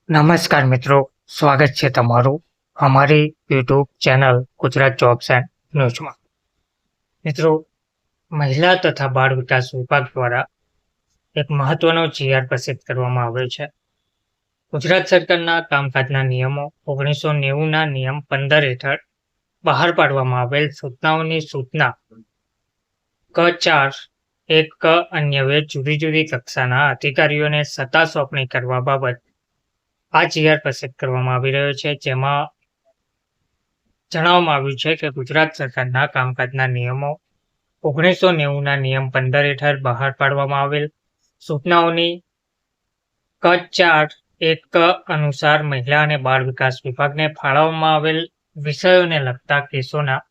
નમસ્કાર મિત્રો, સ્વાગત છે તમારું અમારી YouTube channel Gujarat jobs and ન્યૂઝમાં. મિત્રો, મહિલા તથા બાળ વિકાસ વિભાગ દ્વારા એક મહત્વનો જીઆર પ્રસિદ્ધ કરવામાં આવ્યો છે. ગુજરાત સરકારના કામકાજના નિયમો 1990ના નિયમ 15 હેઠળ બહાર પાડવામાં આવેલ સૂચનાઓની સૂચના ક 4(1) અન્વયે જુદી જુદી કક્ષાના અધિકારીઓને સત્તા સોંપણી કરવા બાબત આ જીઆર પ્રસિદ્ધ કરવામાં આવી રહ્યો છે, જેમાં જણાવવામાં આવ્યું છે કે ગુજરાત સરકારના કામકાજના નિયમો 1990ના નિયમ 15 હેઠળ બહાર પાડવામાં આવેલ સૂચનાઓની ક 4(1) અનુસાર મહિલા અને બાળ વિકાસ વિભાગને ફાળવવામાં આવેલ વિષયોને લગતા કેસોના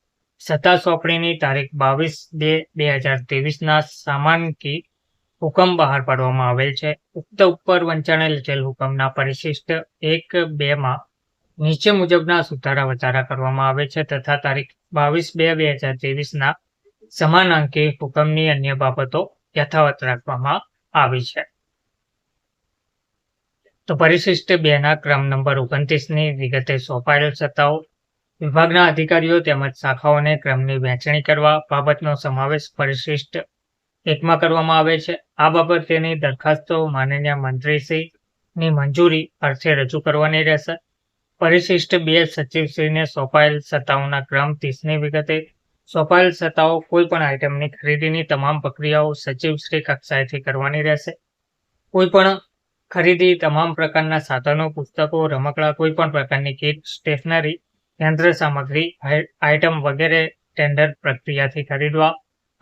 સત્તા સોંપણીની તારીખ 22/2/2023ના સામાનકી હુકમ બહાર પાડવામાં આવેલ છે. ઉક્ત ઉપર વંચાણેલ લીધેલ હુકમના પરિશિષ્ટ 1(2) નીચે મુજબના સુધારા વધારા કરવામાં આવે છે તથા તારીખ 22/2/2023ના સમાનાંકી હુકમની અન્ય બાબતો યથાવત રાખવામાં આવી છે. તો પરિશિષ્ટ 2ના ક્રમ નંબર 29ની વિગતે સોંપાયેલ સત્તાઓ વિભાગના અધિકારીઓ તેમજ શાખાઓને ક્રમની વહેંચણી કરવા બાબતનો સમાવેશ પરિશિષ્ટ 1માં કરવામાં આવે છે. આ બાબતેની દરખાસ્તો માનનીય મંત્રીશ્રીની મંજૂરી અર્થે રજૂ કરવાની રહેશે. પરિશિષ્ટ 2 સચિવશ્રીને સોંપાયેલ સત્તાઓના ક્રમ 30ની વિગતે સોંપાયેલ સત્તાઓ કોઈપણ આઇટમની ખરીદીની તમામ પ્રક્રિયાઓ સચિવશ્રી કક્ષાએથી કરવાની રહેશે. કોઈપણ ખરીદી, તમામ પ્રકારના સાધનો, પુસ્તકો, રમકડા, કોઈપણ પ્રકારની કીટ, સ્ટેશનરી, યંત્ર સામગ્રી, આઇટમ વગેરે ટેન્ડર પ્રક્રિયાથી ખરીદવા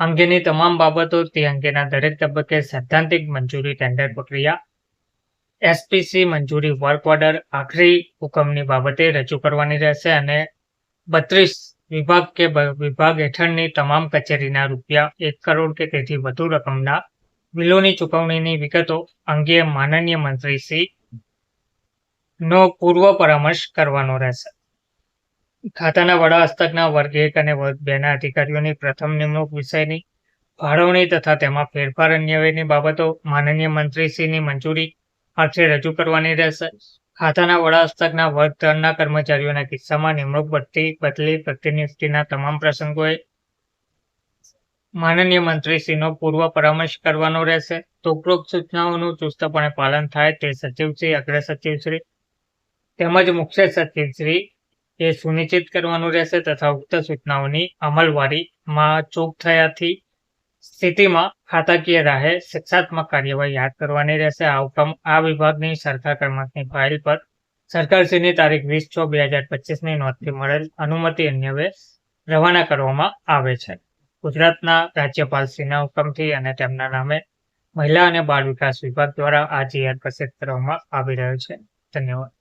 અંગેની તમામ બાબતો તે અંગેના દરેક તબક્કે સૈદ્ધાંતિક મંજૂરી ટેન્ડર પ્રક્રિયા એસપીસી મંજૂરી વર્ક ઓર્ડર આખરી હુકમની બાબતે રજૂ કરવાની રહેશે અને 32 વિભાગ હેઠળની તમામ કચેરીના ₹1 કરોડ કે તેથી વધુ રકમના બિલોની ચૂકવણીની વિગતો અંગે માનનીય મંત્રીશ્રીનો પૂર્વ પરામર્શ કરવાનો રહેશે. ખાતાના વડા હસ્તકના વર્ગ 1 અને વર્ગ 2ના અધિકારીઓની પ્રથમ નિમણૂક વિષયની ફાળવણી તથા તેમાં ફેરફાર અન્વયની બાબતો માનનીય મંત્રીશ્રીની મંજૂરી અર્થે રજૂ કરવાની રહેશે. ખાતાના વડા હસ્તકના વર્ગ 3ના કર્મચારીઓના કિસ્સામાં નિમણૂક, બઢતી, બદલી, પ્રતિનિયુક્તિના તમામ પ્રસંગોએ માનનીય મંત્રીશ્રીનો પૂર્વ પરામર્શ કરવાનો રહેશે. તો ઉપરોક્ત સૂચનાઓનું ચુસ્તપણે પાલન થાય તે સચિવશ્રી, અગ્ર સચિવશ્રી તેમજ મુખ્ય સચિવશ્રી એ સુનિશ્ચિત કરવાનું રહેશે તથા ઉક્ત સૂચનાઓની અમલવારીમાં ચૂક થયાથી સ્થિતિમાં ખાતાકીય રાહે શિક્ષાત્મક કાર્યવાહી હાથ ધરવાની રહેશે. આ હુકમ આ વિભાગની સરકાર ક્રમાંકની ફાઇલ પર સરકારશ્રીની તારીખ 20/6/2025ની નોંધથી મળેલ અનુમતિ અન્વયે રવાના કરવામાં આવે છે. ગુજરાતના રાજ્યપાલશ્રીના હુકમથી અને તેમના નામે મહિલા અને બાળ વિકાસ વિભાગ દ્વારા આ જીઆર પ્રસિદ્ધ કરવામાં આવી રહ્યો છે. ધન્યવાદ.